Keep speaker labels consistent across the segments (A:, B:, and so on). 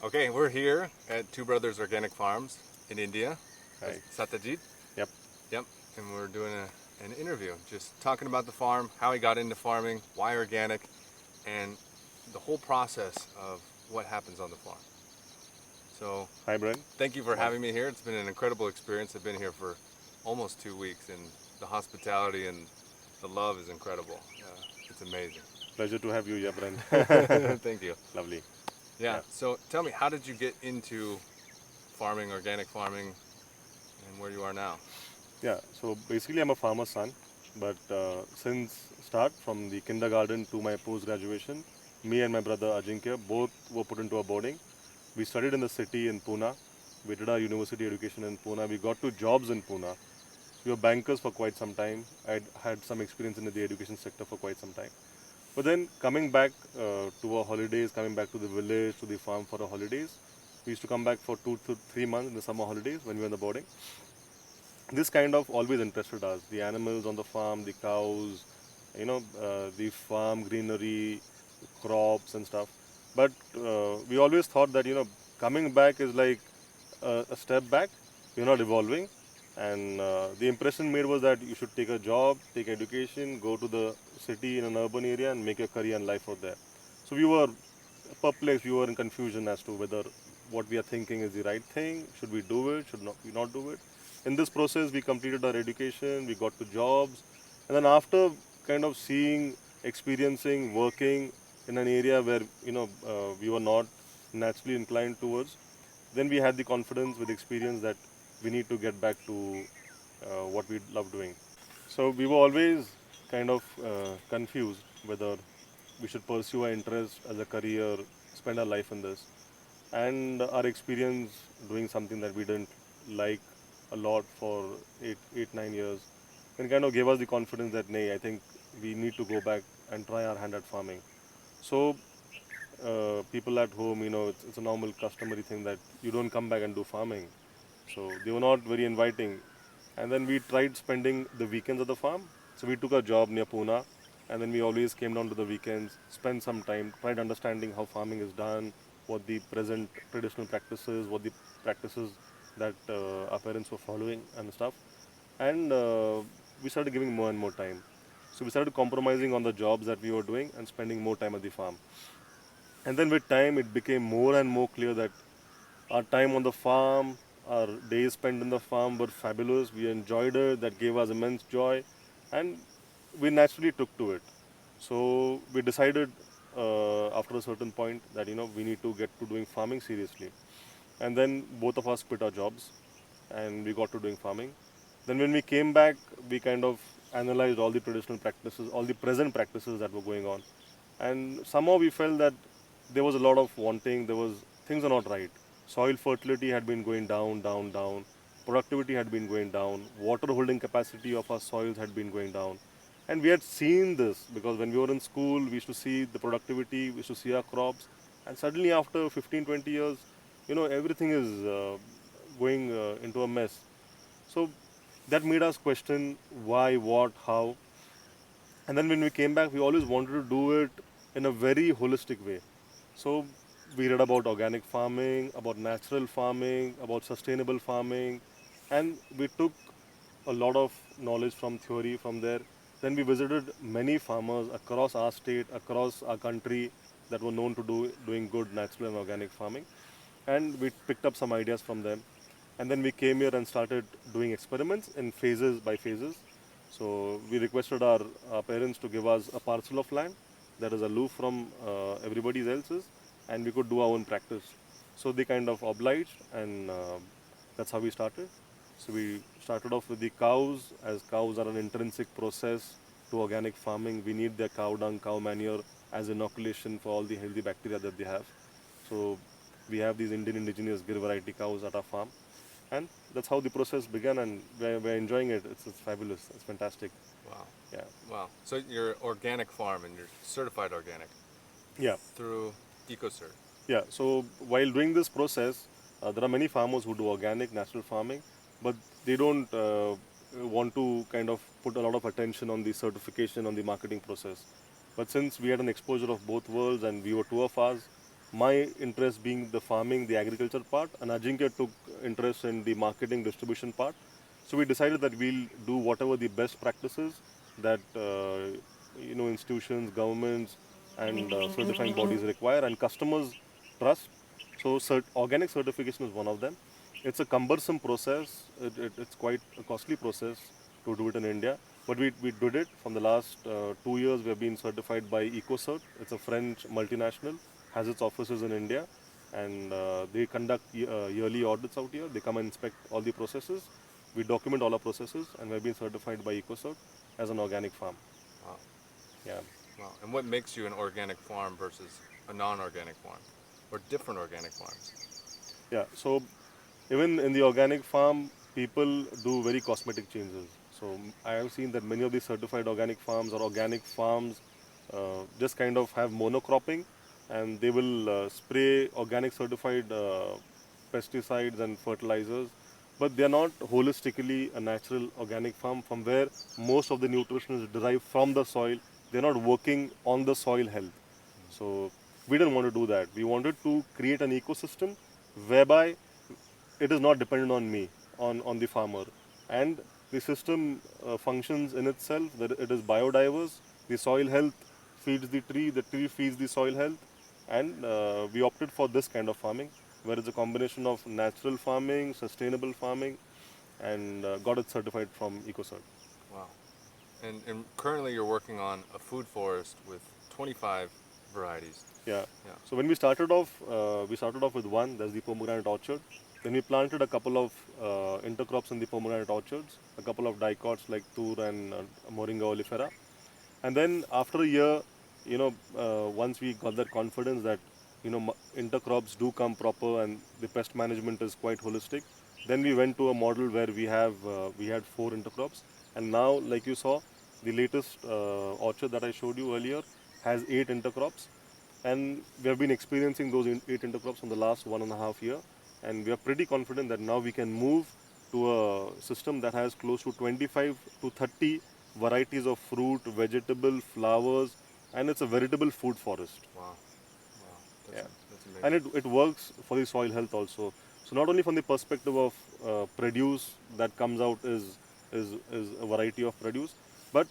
A: Okay, we're here at Two Brothers Organic Farms in India with
B: Hi.
A: Satyajit.
B: Yep.
A: Yep, and we're doing an interview, just talking about the farm, how he got into farming, why organic, and the whole process of what happens on the farm. So,
B: Hi, Brian.
A: thank you for
B: Morning.
A: having me here. It's been an incredible experience. I've been here for almost 2 weeks, and the hospitality and the love is incredible. It's amazing.
B: Pleasure to have you here, Brian.
A: Thank you.
B: Lovely.
A: Yeah.
B: Yeah.
A: So, tell me, how did you get into farming, organic farming, and where you are now?
B: Yeah. So basically, I'm a farmer's son, but since start from the kindergarten to my post graduation, me and my brother Ajinkya both were put into a boarding. We studied in the city in Pune. We did our university education in Pune. We got to jobs in Pune. We were bankers for quite some time. I had some experience in the education sector for quite some time. But then coming back to our holidays, coming back to the village, to the farm for our holidays, we used to come back for 2 to 3 months in the summer holidays when we were in the boarding. This kind of always interested us. The animals on the farm, the cows, the farm greenery, crops and stuff. But we always thought that, coming back is like a step back. You're not evolving. And the impression made was that you should take a job, take education, go to the city in an urban area and make your career and life out there. So we were perplexed, we were in confusion as to whether what we are thinking is the right thing, should we do it, should not we not do it. In this process, we completed our education, we got to jobs, and then after kind of seeing, experiencing, working in an area where we were not naturally inclined towards, then we had the confidence with experience that we need to get back to what we love doing. So we were always kind of confused whether we should pursue our interest as a career, spend our life in this, and our experience doing something that we didn't like a lot for 8, 9 years, then kind of gave us the confidence that, nay, I think we need to go back and try our hand at farming. So people at home, it's a normal customary thing that you don't come back and do farming. So they were not very inviting. And then we tried spending the weekends at the farm. So we took a job near Pune, and then we always came down to the weekends, spent some time, tried understanding how farming is done, what the present traditional practices, what the practices that our parents were following and stuff. And we started giving more and more time. So we started compromising on the jobs that we were doing and spending more time at the farm. And then with time, it became more and more clear that our time on the farm, our days spent in the farm were fabulous. We enjoyed it. That gave us immense joy, and we naturally took to it. So we decided after a certain point that we need to get to doing farming seriously. And then both of us quit our jobs, and we got to doing farming. Then when we came back, we kind of analyzed all the traditional practices, all the present practices that were going on, and somehow we felt that there was a lot of wanting. There was things are not right. Soil fertility had been going down, down, down. Productivity had been going down. Water holding capacity of our soils had been going down. And we had seen this because when we were in school, we used to see the productivity, we used to see our crops. And suddenly, after 15, 20 years, everything is going into a mess. So that made us question why, what, how. And then when we came back, we always wanted to do it in a very holistic way. So we read about organic farming, about natural farming, about sustainable farming, and we took a lot of knowledge from theory from there. Then we visited many farmers across our state, across our country that were known to doing good natural and organic farming, and we picked up some ideas from them. And then we came here and started doing experiments in phases by phases. So we requested our parents to give us a parcel of land that is aloof from everybody else's, and we could do our own practice. So they kind of obliged, and that's how we started. So we started off with the cows, as cows are an intrinsic process to organic farming. We need their cow dung, cow manure as inoculation for all the healthy bacteria that they have. So we have these Indian indigenous Gir variety cows at our farm, and that's how the process began. And we're enjoying it. It's fabulous. It's fantastic.
A: Wow.
B: Yeah,
A: Wow. So you're organic farm and you're certified organic
B: yeah,
A: through EcoCert.
B: yeah. So while doing this process, there are many farmers who do organic, natural farming, but they don't want to kind of put a lot of attention on the certification, on the marketing process. But since we had an exposure of both worlds and we were two of us, My interest being the farming, the agriculture part, and Ajinkya took interest in the marketing distribution part. So we decided that we'll do whatever the best practices that institutions, governments, and certifying bodies require, and customers trust. So organic certification is one of them. It's a cumbersome process. It's quite a costly process to do it in India. But we did it. From the last 2 years, we have been certified by EcoCert. It's a French multinational, has its offices in India, and they conduct yearly audits out here. They come and inspect all the processes. We document all our processes, and we've been certified by EcoCert as an organic farm.
A: Wow.
B: Yeah.
A: Wow. And what makes you an organic farm versus a non-organic farm, or different organic farms?
B: Yeah. So even in the organic farm, people do very cosmetic changes. So I have seen that many of these certified organic farms or organic farms just kind of have monocropping, and they will spray organic certified pesticides and fertilizers, but they are not holistically a natural organic farm from where most of the nutrition is derived from the soil. They're not working on the soil health. So we didn't want to do that. We wanted to create an ecosystem whereby it is not dependent on me, on the farmer. And the system functions in itself, that it is biodiverse. The soil health feeds the tree feeds the soil health. And we opted for this kind of farming, where it's a combination of natural farming, sustainable farming, and got it certified from EcoCert.
A: Wow. And currently you're working on a food forest with 25 varieties.
B: Yeah.
A: Yeah.
B: So when we started off with one. That's the pomegranate orchard. Then we planted a couple of intercrops in the pomegranate orchards, a couple of dicots like tur and Moringa oleifera. And then after a year, once we got that confidence that intercrops do come proper and the pest management is quite holistic, then we went to a model where we had 4 intercrops, and now, like you saw, the latest orchard that I showed you earlier has 8 intercrops, and we have been experiencing those 8 intercrops from the last 1.5 year, and we are pretty confident that now we can move to a system that has close to 25 to 30 varieties of fruit, vegetable, flowers, and it's a veritable food forest.
A: Wow. Wow.
B: Yeah.
A: That's
B: And
A: amazing.
B: it works for the soil health also. So not only from the perspective of produce that comes out is a variety of produce, but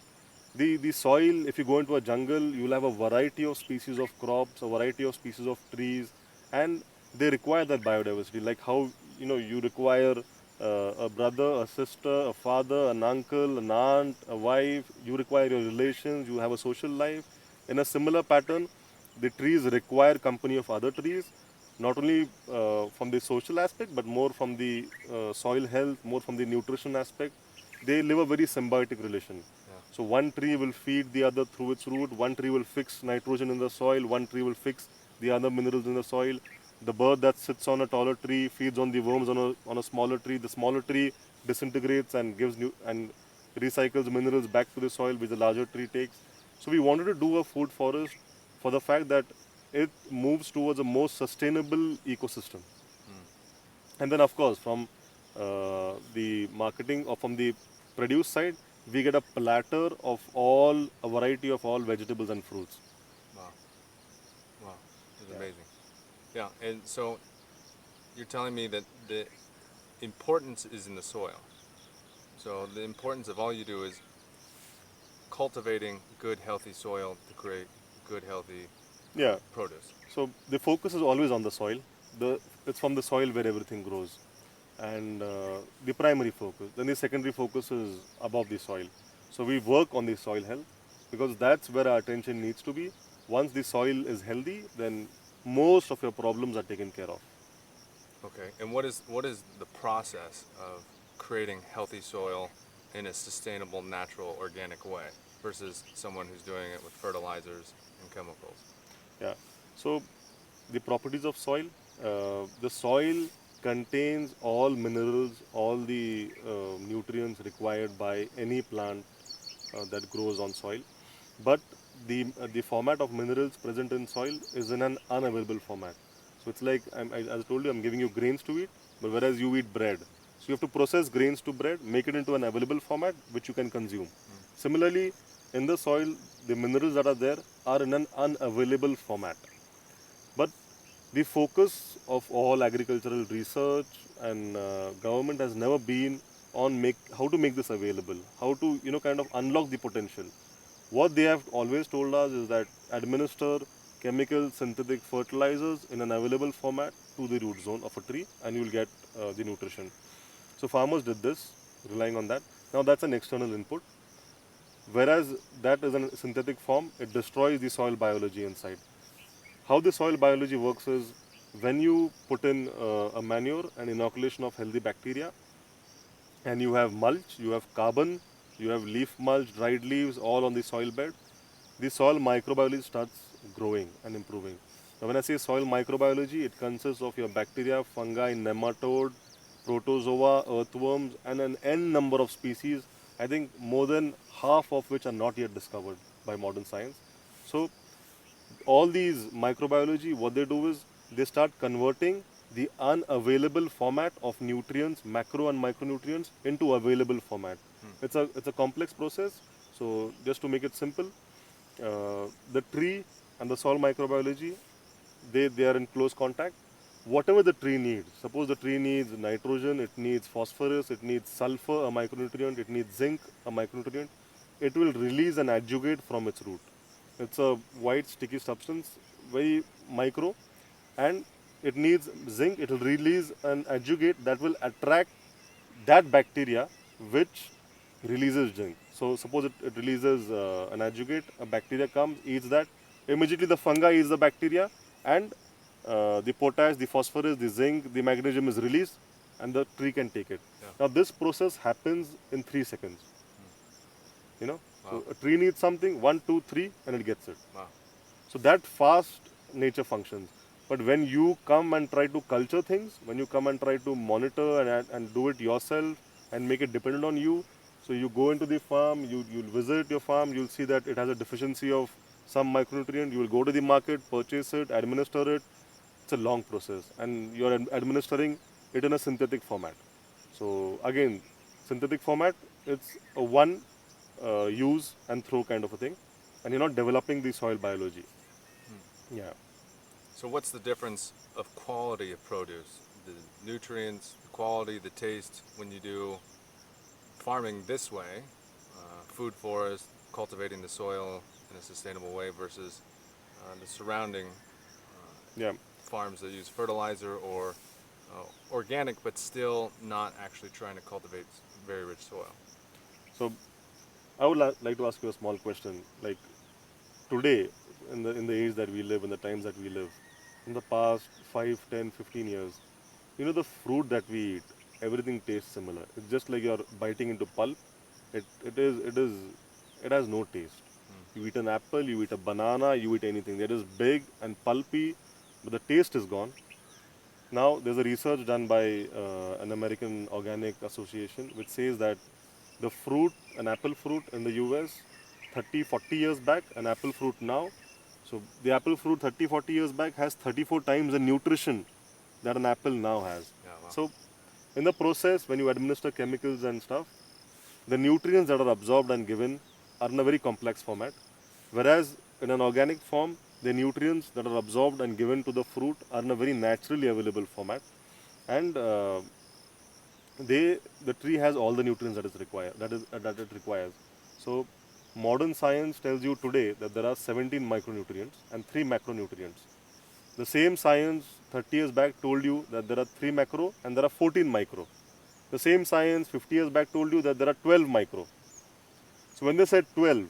B: the soil, if you go into a jungle, you'll have a variety of species of crops, a variety of species of trees, and they require that biodiversity. Like how you require a brother, a sister, a father, an uncle, an aunt, a wife. You require your relations. You have a social life. In a similar pattern, the trees require company of other trees, not only from the social aspect, but more from the soil health, more from the nutrition aspect. They live a very symbiotic relation.
A: Yeah.
B: So one tree will feed the other through its root, one tree will fix nitrogen in the soil, one tree will fix the other minerals in the soil. The bird that sits on a taller tree feeds on the worms on a smaller tree. The smaller tree disintegrates and gives new and recycles minerals back to the soil, which the larger tree takes. So we wanted to do a food forest for the fact that it moves towards a more sustainable ecosystem. And then, of course, from the marketing or from the produce side, we get a platter of a variety of all vegetables and fruits.
A: Wow. Wow. That's
B: Yeah.
A: amazing. Yeah. And so you're telling me that the importance is in the soil. So the importance of all you do is cultivating good, healthy soil to create good, healthy
B: Yeah.
A: produce.
B: So the focus is always on the soil. It's from the soil where everything grows, and the primary focus. Then the secondary focus is above the soil. So we work on the soil health because that's where our attention needs to be. Once the soil is healthy, then most of your problems are taken care of.
A: Okay. And what is the process of creating healthy soil in a sustainable, natural, organic way versus someone who's doing it with fertilizers and chemicals?
B: Yeah. So the properties of soil. The soil contains all minerals, all the nutrients required by any plant that grows on soil. But the format of minerals present in soil is in an unavailable format. So it's like, as I told you, I'm giving you grains to eat, but whereas you eat bread. So you have to process grains to bread, make it into an available format which you can consume. Similarly, in the soil, the minerals that are there are in an unavailable format. But the focus of all agricultural research and government has never been on how to make this available, how to kind of unlock the potential. What they have always told us is that administer chemical synthetic fertilizers in an available format to the root zone of a tree and you will get the nutrition. So farmers did this, relying on that. Now that's an external input. Whereas that is a synthetic form, it destroys the soil biology inside. How the soil biology works is when you put in a manure and inoculation of healthy bacteria, and you have mulch, you have carbon, you have leaf mulch, dried leaves, all on the soil bed, the soil microbiology starts growing and improving. Now, when I say soil microbiology, it consists of your bacteria, fungi, nematode, protozoa, earthworms, and an n number of species. I think more than half of which are not yet discovered by modern science. So, all these microbiology, what they do is they start converting the unavailable format of nutrients, macro and micronutrients, into available format. It's a complex process. So just to make it simple, the tree and the soil microbiology, they are in close contact. Whatever the tree needs, suppose the tree needs nitrogen, it needs phosphorus, it needs sulfur, a micronutrient, it needs zinc, a micronutrient, it will release an adjuvate from its root. It's a white sticky substance, very micro, and it needs zinc, it will release an adjuvate that will attract that bacteria which releases zinc. So suppose it releases an adjuvate, a bacteria comes, eats that, immediately the fungi eats the bacteria, and the potash, the phosphorus, the zinc, the magnesium is released, and the tree can take it.
A: Yeah.
B: Now this process happens in 3 seconds. You know,
A: Wow.
B: so a tree needs something, 1, 2, 3, and it gets it.
A: Wow.
B: So that fast nature functions. But when you come and try to culture things, when you come and try to monitor and do it yourself and make it dependent on you, so you go into the farm, you'll visit your farm, you'll see that it has a deficiency of some micronutrient, you will go to the market, purchase it, administer it. It's a long process and you're administering it in a synthetic format. So again, synthetic format, it's a one use and throw kind of a thing, and you're not developing the soil biology. Yeah.
A: So what's the difference of quality of produce? The nutrients, the quality, the taste when you do farming this way, food forest, cultivating the soil in a sustainable way versus the surrounding
B: Yeah.
A: farms that use fertilizer or organic but still not actually trying to cultivate very rich soil.
B: So I would like to ask you a small question. Like today, in the age that we live, in the times that we live, in the past 5, 10, 15 years, the fruit that we eat, everything tastes similar. It's just like you're biting into pulp. It has no taste. You eat an apple, you eat a banana, you eat anything. It is big and pulpy, but the taste is gone. Now, there's a research done by an American organic association which says that the fruit, an apple fruit in the US, 30, 40 years back, an apple fruit now. So, the apple fruit 30, 40 years back has 34 times the nutrition that an apple now has.
A: Yeah, wow.
B: So, in the process, when you administer chemicals and stuff, the nutrients that are absorbed and given are in a very complex format. Whereas in an organic form, the nutrients that are absorbed and given to the fruit are in a very naturally available format. And the tree has all the nutrients that it requires. So modern science tells you today that there are 17 micronutrients and 3 macronutrients. The same science 30 years back told you that there are 3 macro and there are 14 micro. The same science 50 years back told you that there are 12 micro. So when they said 12,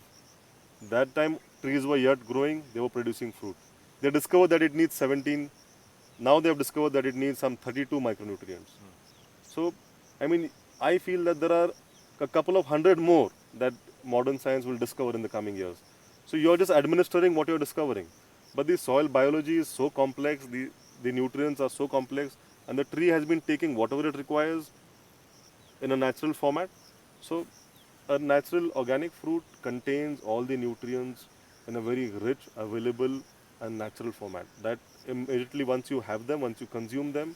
B: that time trees were yet growing, they were producing fruit. They discovered that it needs 17. Now they have discovered that it needs some 32 micronutrients. So, I mean, I feel that there are a couple of hundred more that modern science will discover in the coming years. So you're just administering what you're discovering. But the soil biology is so complex, the nutrients are so complex, and the tree has been taking whatever it requires in a natural format. So a natural organic fruit contains all the nutrients in a very rich, available and natural format. That immediately once you have them, once you consume them,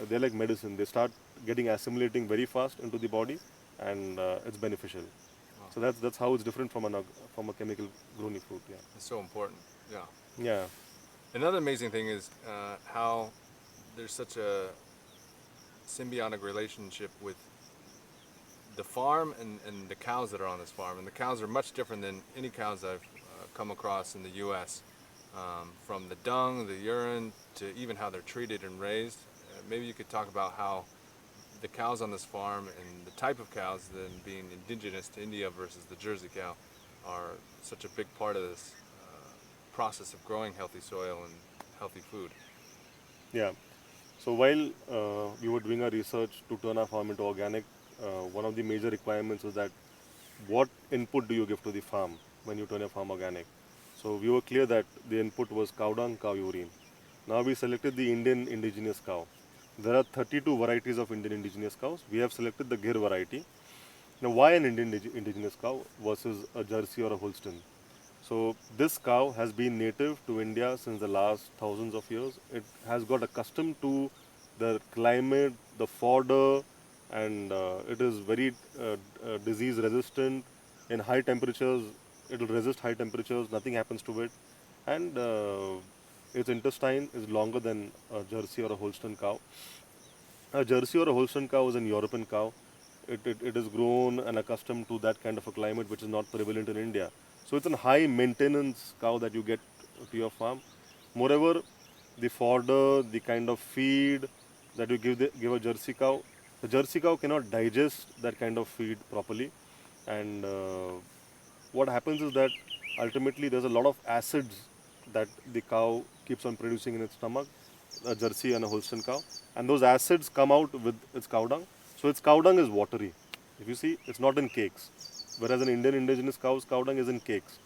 B: they're like medicine. They start getting assimilating very fast into the body and it's beneficial.
A: Wow.
B: So that's how it's different from a chemical grown fruit. Yeah.
A: It's so important. Yeah.
B: Yeah.
A: Another amazing thing is how there's such a symbiotic relationship with the farm and the cows that are on this farm. And the cows are much different than any cows I've come across in the U.S. From the dung, the urine, to even how they're treated and raised. Maybe you could talk about how the cows on this farm and the type of cows, then being indigenous to India versus the Jersey cow, are such a big part of this process of growing healthy soil and healthy food.
B: Yeah. So while we were doing our research to turn our farm into organic, one of the major requirements is that what input do you give to the farm when you turn your farm organic? So we were clear that the input was cow dung, cow urine. Now we selected the Indian indigenous cow. There are 32 varieties of Indian indigenous cows. We have selected the Gir variety. Now why an Indian indigenous cow versus a Jersey or a Holstein? So this cow has been native to India since the last thousands of years. It has got accustomed to the climate, the fodder, and it is very disease resistant. In high temperatures, it will resist high temperatures. Nothing happens to it, and its intestine is longer than a Jersey or a Holstein cow. A Jersey or a Holstein cow is an European cow. It is grown and accustomed to that kind of a climate which is not prevalent in India. So it's a high maintenance cow that you get to your farm. Moreover, the fodder, the kind of feed that you give a Jersey cow, the Jersey cow cannot digest that kind of feed properly. And what happens is that ultimately there's a lot of acids that the cow keeps on producing in its stomach, a Jersey and a Holstein cow, and those acids come out with its cow dung. So its cow dung is watery. If you see, it's not in cakes, whereas an Indian indigenous cow's cow dung is in cakes.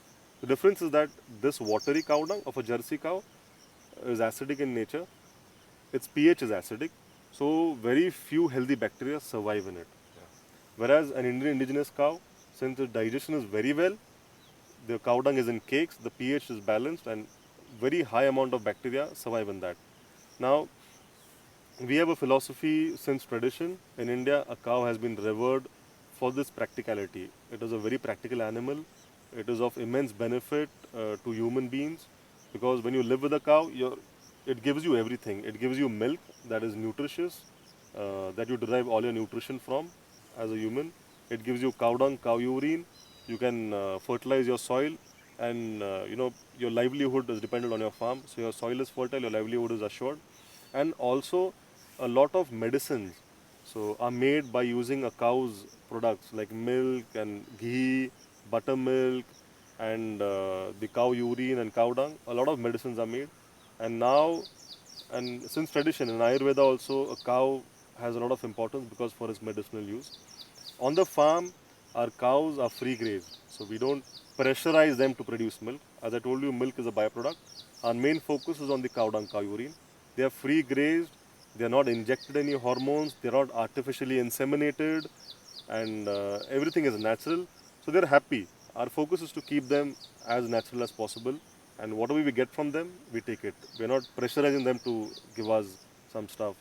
B: The difference is that this watery cow dung of a Jersey cow is acidic in nature. Its pH is acidic, so very few healthy bacteria survive in it.
A: Yeah.
B: Whereas an Indian indigenous cow, since its digestion is very well, the cow dung is in cakes, the pH is balanced, and very high amount of bacteria survive in that. Now, we have a philosophy since tradition. In India, a cow has been revered for this practicality. It is a very practical animal. It is of immense benefit to human beings because when you live with a cow, it gives you everything. It gives you milk that is nutritious, that you derive all your nutrition from as a human. It gives you cow dung, cow urine. You can fertilize your soil, and your livelihood is dependent on your farm. So your soil is fertile, your livelihood is assured, and also a lot of medicines are made by using a cow's products like milk and ghee, buttermilk, and the cow urine and cow dung. A lot of medicines are made, and now, and since tradition in Ayurveda also, a cow has a lot of importance because for its medicinal use. On the farm, our cows are free grazed, so we don't pressurize them to produce milk. As I told you, milk is a byproduct. Our main focus is on the cow dung, cow urine. They are free grazed, they are not injected any hormones, they are not artificially inseminated, and everything is natural. So they are happy. Our focus is to keep them as natural as possible, and whatever we get from them, we take it. We are not pressurizing them to give us some stuff.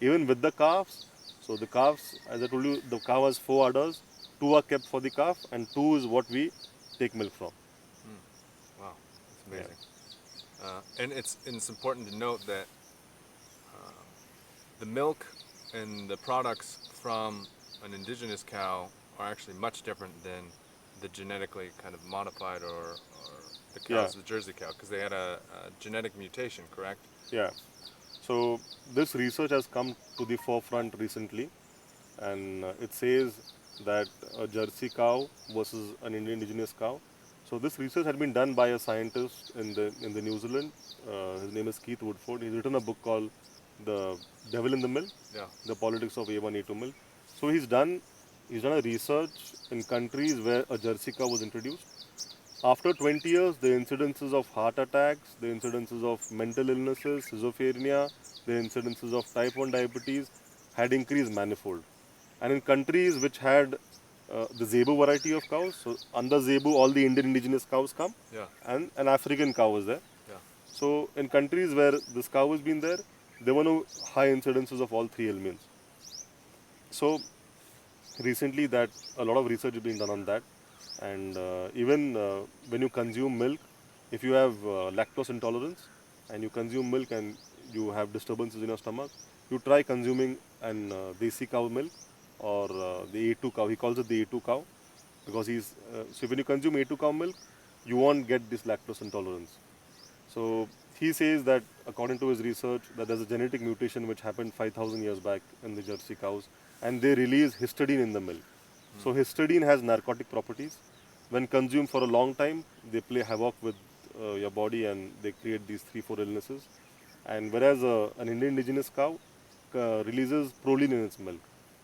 B: Even with the calves, so the calves, as I told you, the cow has 4 udders. 2 are kept for the calf, and 2 is what we take milk from.
A: Wow, that's amazing. And it's important to note that the milk and the products from an indigenous cow are actually much different than the genetically kind of modified or the cows,
B: Yeah.
A: the Jersey cow, because they had a genetic mutation, correct?
B: Yeah. So this research has come to the forefront recently, and it says that a Jersey cow versus an Indian indigenous cow. So this research had been done by a scientist in the New Zealand. His name is Keith Woodford. He's written a book called The Devil in the Milk,
A: Yeah.
B: The Politics of A1 A2 Milk. So he's done a research in countries where a Jersey cow was introduced. After 20 years, the incidences of heart attacks, the incidences of mental illnesses, schizophrenia, the incidences of type 1 diabetes had increased manifold. And in countries which had the Zebu variety of cows, so under Zebu, all the Indian indigenous cows come,
A: Yeah.
B: and an African cow is there.
A: Yeah.
B: So in countries where this cow has been there were no high incidences of all 3 elements. So recently, that a lot of research is being done on that, and even when you consume milk, if you have lactose intolerance and you consume milk and you have disturbances in your stomach, you try consuming an desi cow milk or the A2 cow. He calls it the A2 cow because so when you consume A2 cow milk, you won't get this lactose intolerance. So he says that according to his research that there's a genetic mutation which happened 5,000 years back in the Jersey cows, and they release histidine in the milk. So histidine has narcotic properties. When consumed for a long time, they play havoc with your body and they create these 3-4 illnesses. And whereas an Indian indigenous cow releases proline in its milk,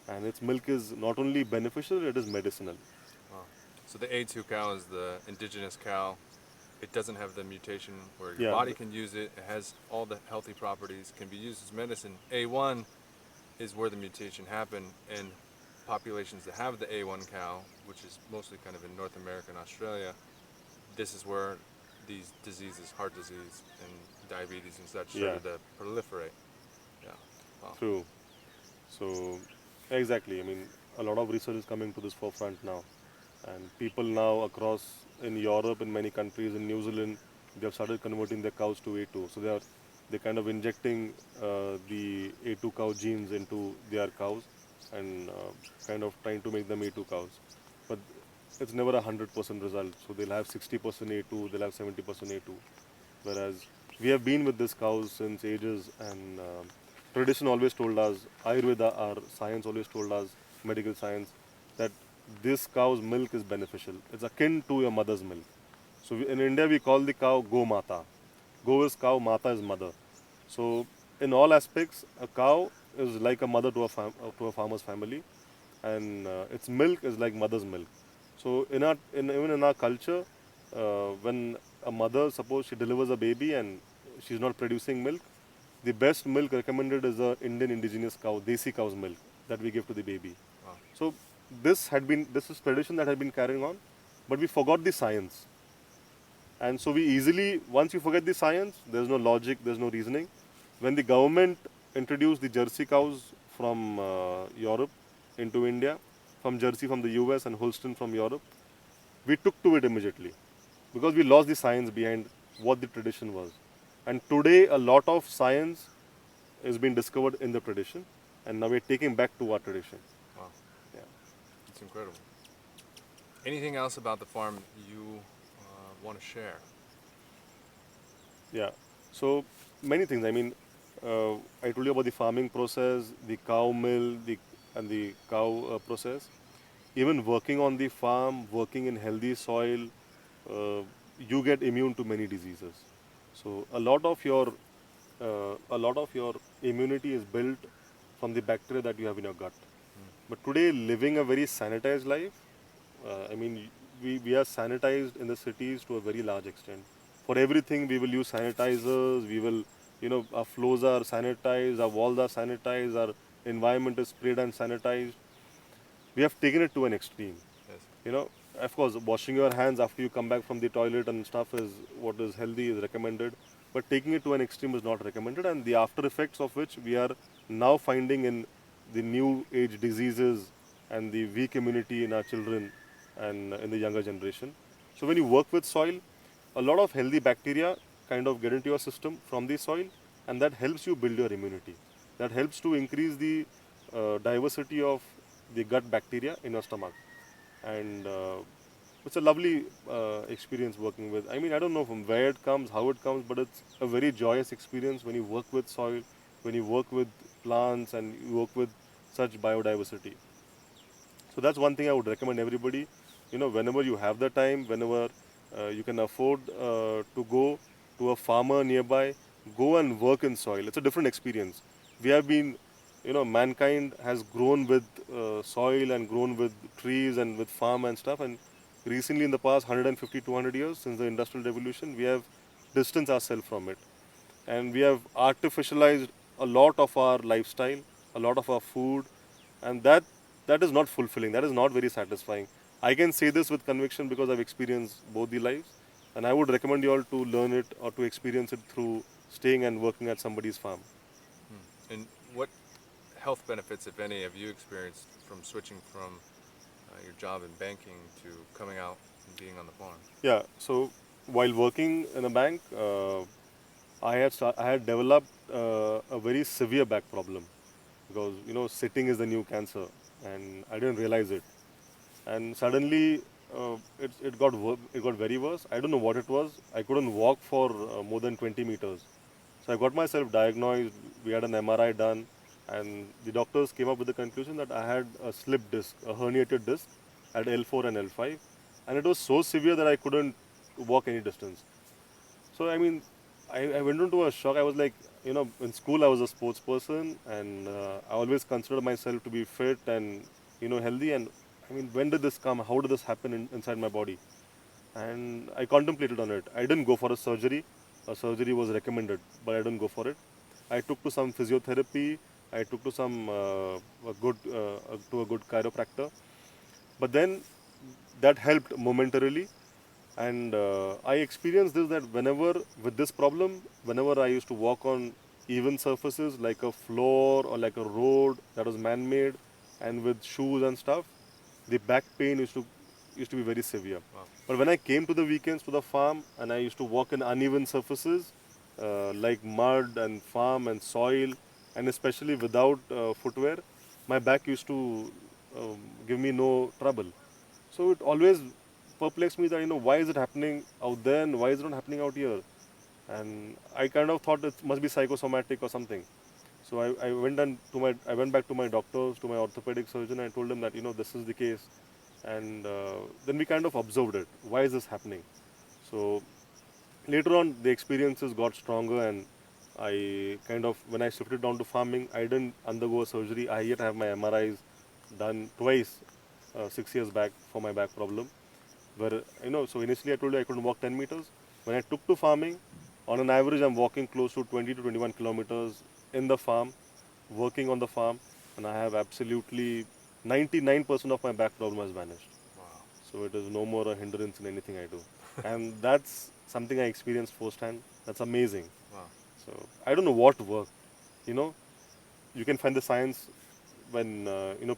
B: and its milk is not only beneficial, it is medicinal.
A: Wow. So the A2 cow is the indigenous cow. It doesn't have the mutation where your
B: Yeah,
A: body can use it. It has all the healthy properties, can be used as medicine. A1 is where the mutation happened, and populations that have the A1 cow, which is mostly kind of in North America and Australia, this is where these diseases, heart disease and diabetes and such,
B: yeah,
A: started to proliferate. Yeah. Wow.
B: true. So exactly, I mean, a lot of research is coming to this forefront now, and people now across in Europe, in many countries, in New Zealand, they have started converting their cows to A2. So they kind of injecting the A2 cow genes into their cows and kind of trying to make them A2 cows. But it's never 100% result. So they'll have 60% A2, they'll have 70% A2. Whereas we have been with these cows since ages, and tradition always told us, Ayurveda, our science always told us, medical science, that this cow's milk is beneficial. It's akin to your mother's milk. So in India, we call the cow Go Mata. Go is cow, Mata is mother. So in all aspects, a cow is like a mother to to a farmer's family, and its milk is like mother's milk. So even in our culture, when a mother, suppose she delivers a baby and she's not producing milk, the best milk recommended is the Indian indigenous cow, desi cow's milk that we give to the baby.
A: Wow.
B: So this is tradition that had been carrying on, but we forgot the science. And so we easily, once you forget the science, there's no logic, there's no reasoning. When the government introduced the Jersey cows from Europe into India, from Jersey from the US and Holstein from Europe, we took to it immediately because we lost the science behind what the tradition was. And today, a lot of science is being discovered in the tradition, and now we're taking back to our tradition.
A: Wow.
B: Yeah.
A: It's incredible. Anything else about the farm you want to share?
B: Yeah. So many things. I mean, I told you about the farming process, the cow mill, and the cow process. Even working on the farm, working in healthy soil, uh, you get immune to many diseases. So a lot of your immunity is built from the bacteria that you have in your gut. But today, living a very sanitized life, I mean, we are sanitized in the cities to a very large extent. For everything, we will use sanitizers. We will, our floors are sanitized, our walls are sanitized, our environment is sprayed and sanitized. We have taken it to an extreme.
A: Yes.
B: You know, of course, washing your hands after you come back from the toilet and stuff is what is healthy, is recommended. But taking it to an extreme is not recommended, and the after effects of which we are now finding in the new age diseases and the weak immunity in our children and in the younger generation. So when you work with soil, a lot of healthy bacteria kind of get into your system from the soil, and that helps you build your immunity. That helps to increase the diversity of the gut bacteria in your stomach, and it's a lovely experience working with. I mean, I don't know from where it comes, how it comes, but it's a very joyous experience when you work with soil, when you work with plants, and you work with such biodiversity. So that's one thing I would recommend everybody. Whenever you have the time, whenever you can afford to go to a farmer nearby, go and work in soil. It's a different experience. We have been, mankind has grown with soil and grown with trees and with farm and stuff. And recently, in the past 150, 200 years since the Industrial Revolution, we have distanced ourselves from it, and we have artificialized a lot of our lifestyle, a lot of our food, and that is not fulfilling. That is not very satisfying. I can say this with conviction because I've experienced both the lives, and I would recommend you all to learn it or to experience it through staying and working at somebody's farm.
A: And what health benefits, if any, have you experienced from switching from your job in banking to coming out and being on the farm?
B: Yeah. So while working in a bank, I had developed a very severe back problem because sitting is the new cancer, and I didn't realize it. And suddenly it got very worse. I don't know what it was. I couldn't walk for more than 20 meters. So I got myself diagnosed. We had an MRI done, and the doctors came up with the conclusion that I had a slip disc, a herniated disc at L4 and L5, and it was so severe that I couldn't walk any distance. So I mean, I went into a shock. I was like, in school I was a sports person, and I always considered myself to be fit and healthy. And I mean, when did this come? How did this happen inside my body? And I contemplated on it. I didn't go for a surgery. A surgery was recommended, but I didn't go for it. I took to some physiotherapy. I took to some a good chiropractor. But then that helped momentarily, and I experienced this that whenever with this problem, whenever I used to walk on even surfaces like a floor or like a road that was man-made, and with shoes and stuff, the back pain used to be very severe.
A: Wow.
B: But when I came to the weekends to the farm and I used to walk in uneven surfaces like mud and farm and soil, and especially without footwear, my back used to give me no trouble. So it always perplexed me that why is it happening out there and why is it not happening out here? And I kind of thought it must be psychosomatic or something. So I went back to my doctors, to my orthopedic surgeon. And I told him that this is the case, and then we kind of observed it. Why is this happening? So later on, the experiences got stronger, and I kind of, when I shifted down to farming, I didn't undergo a surgery. I yet have my MRIs done twice, 6 years back for my back problem. Where so initially I told you I couldn't walk 10 meters. When I took to farming, on an average, I'm walking close to 20 to 21 kilometers in the farm, working on the farm, and I have absolutely 99% of my back problem has vanished.
A: Wow.
B: So it is no more a hindrance in anything I do. And that's something I experienced firsthand. That's amazing.
A: Wow.
B: So I don't know what worked. You know, you can find the science when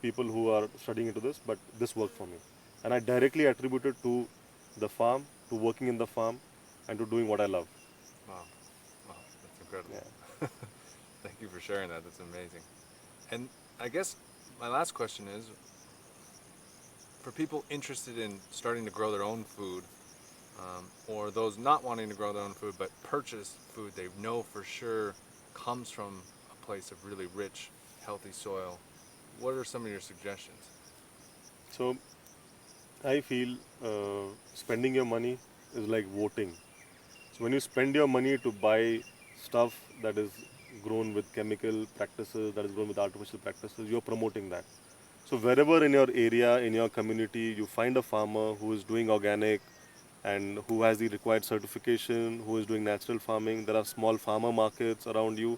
B: people who are studying into this, but this worked for me, and I directly attribute it to the farm, to working in the farm, and to doing what I love.
A: Wow. Wow. That's incredible.
B: Yeah.
A: Thank you for sharing that. That's amazing. And I guess my last question is, for people interested in starting to grow their own food, or those not wanting to grow their own food but purchase food they know for sure comes from a place of really rich, healthy soil, what are some of your suggestions?
B: So I feel spending your money is like voting. So when you spend your money to buy stuff that is grown with chemical practices, that is grown with artificial practices, you're promoting that. So wherever in your area, in your community, you find a farmer who is doing organic and who has the required certification, who is doing natural farming, there are small farmer markets around you,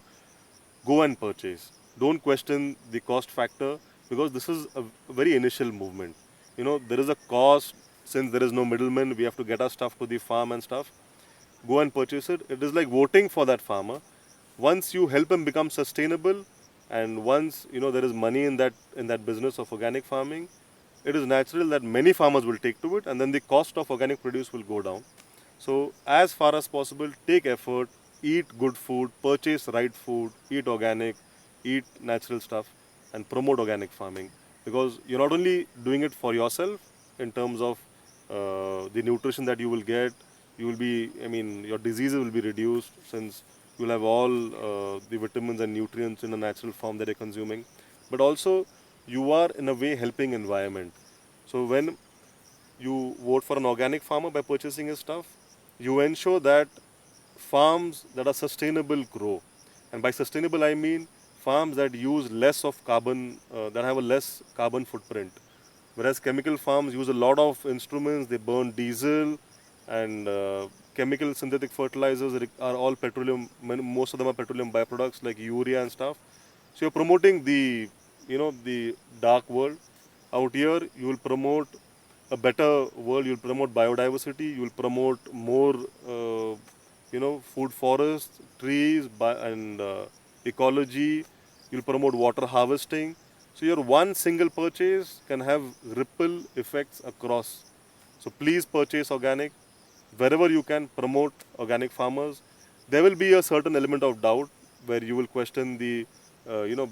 B: go and purchase. Don't question the cost factor, because this is a very initial movement. There is a cost. Since there is no middleman, we have to get our stuff to the farm and stuff. Go and purchase it. It is like voting for that farmer. Once you help him become sustainable, and once there is money in that business of organic farming, it is natural that many farmers will take to it, and then the cost of organic produce will go down. So as far as possible, take effort, eat good food, purchase right food, eat organic, eat natural stuff, and promote organic farming. Because you're not only doing it for yourself in terms of the nutrition that you will get, your diseases will be reduced, since you'll have all the vitamins and nutrients in a natural form that you're consuming. But also, you are in a way helping environment. So when you vote for an organic farmer by purchasing his stuff, you ensure that farms that are sustainable grow. And by sustainable, I mean farms that use less of carbon, that have a less carbon footprint. Whereas chemical farms use a lot of instruments, they burn diesel, and chemical synthetic fertilizers are all petroleum, most of them are petroleum byproducts like urea and stuff. So you're promoting the dark world. Out here, you will promote a better world. You'll promote biodiversity. You'll promote more, food forests, trees, and ecology. You'll promote water harvesting. So your one single purchase can have ripple effects across. So please purchase organic. Wherever you can, promote organic farmers. there will be a certain element of doubt where you will question the, you know,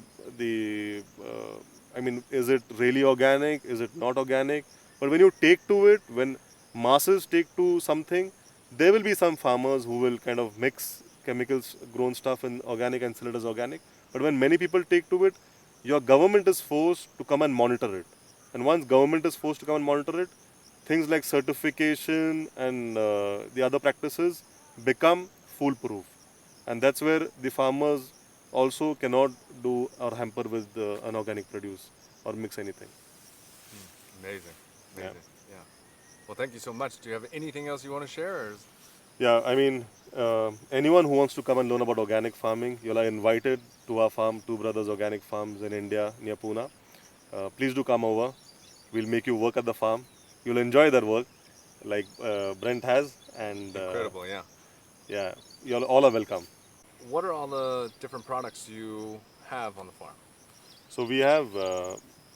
B: I mean, is it really organic? Is it not organic? But when you take to it, when masses take to something, there will be some farmers who will kind of mix chemicals grown stuff in organic and sell it as organic. But when many people take to it, your government is forced to come and monitor it. And once government is forced to come and monitor it, things like certification and the other practices become foolproof. And that's where the farmers also cannot do or hamper with unorganic produce or mix anything.
A: Amazing,
B: Yeah.
A: amazing. Yeah. Well, thank you so much. Do you have anything else you want to share? Or is...
B: Yeah, I mean, anyone who wants to come and learn about organic farming, you're invited to our farm, Two Brothers Organic Farms in India near Pune. Please do come over. We'll make you work at the farm. You'll enjoy that work, like Brent has, and
A: Incredible, yeah.
B: yeah, you all are welcome.
A: What are all the different products you have on the farm?
B: So we have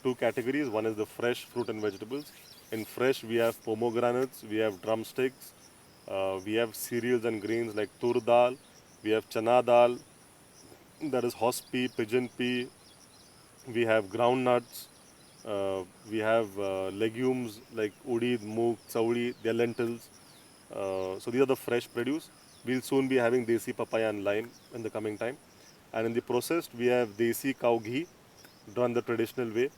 B: two categories. One is the fresh fruit and vegetables. In fresh, we have pomegranates, we have drumsticks, we have cereals and grains like tur dal, we have chana dal, that is horse pea, pigeon pea, we have ground nuts, we have legumes like udid, moong, chaudi, they are lentils. So these are the fresh produce. We'll soon be having desi papaya and lime in the coming time. And in the processed, we have desi cow ghee done the traditional way.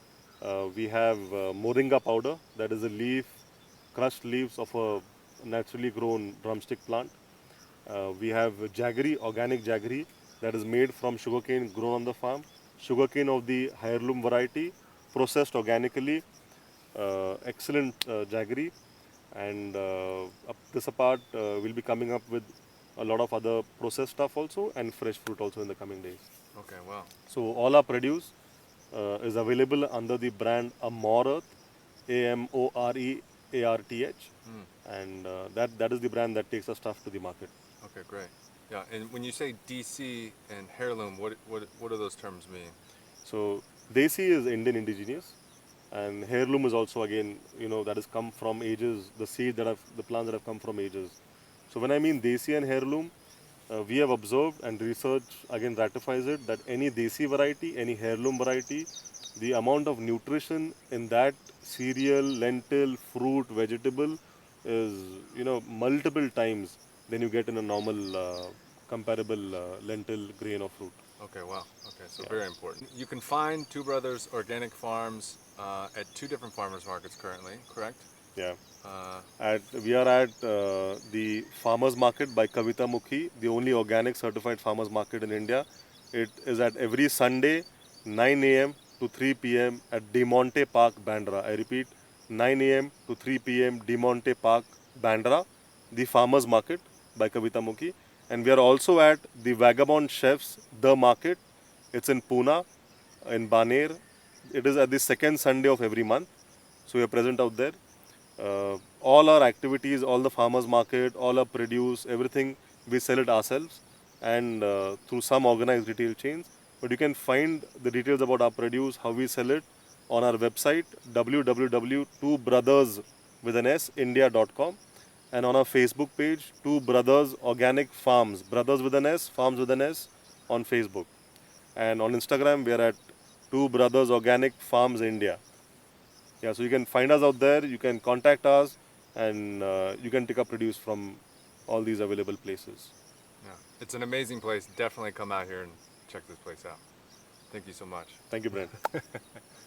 B: We have moringa powder, that is a leaf, crushed leaves of a naturally grown drumstick plant. We have jaggery, organic jaggery, that is made from sugarcane grown on the farm. Sugarcane of the Heirloom variety, processed organically, excellent jaggery. And this apart, we'll be coming up with a lot of other processed stuff also and fresh fruit also in the coming days.
A: Okay, wow.
B: So all our produce is available under the brand Amorath, Amorearth, and that is the brand that takes our stuff to the market.
A: Okay, great. Yeah, and when you say DC and heirloom, what do those terms mean?
B: So Desi is Indian Indigenous, and Heirloom is also again, that has come from ages, the plants that have come from ages. So when I mean Desi and Heirloom, we have observed and research again ratifies it that any Desi variety, any Heirloom variety, the amount of nutrition in that cereal, lentil, fruit, vegetable is, multiple times than you get in a normal comparable lentil, grain or fruit.
A: Okay, wow. Okay, so
B: Yeah.
A: very important. You can find Two Brothers Organic Farms at two different farmers markets currently, correct?
B: Yeah.
A: Uh,
B: We are at the farmers market by Kavita Mukhi, the only organic certified farmers market in India. It is at every Sunday, 9 a.m. to 3 p.m. at De Monte Park, Bandra. I repeat, 9 a.m. to 3 p.m. De Monte Park, Bandra, the farmers market by Kavita Mukhi. And we are also at the Vagabond Chefs, The Market. It's in Pune, in Baner. It is at the second Sunday of every month. So we are present out there. All our activities, all the farmers market, all our produce, everything, we sell it ourselves and through some organized retail chains. But you can find the details about our produce, how we sell it on our website www.twobrothers with an S India.com, and on our Facebook page, Two Brothers Organic Farms, Brothers with an S, Farms with an S on Facebook. And on Instagram, we are at Two Brothers Organic Farms India. Yeah, so you can find us out there, you can contact us, and you can take up produce from all these available places.
A: yeah, it's an amazing place. Definitely come out here and check this place out. Thank you so much.
B: Thank you, Brent.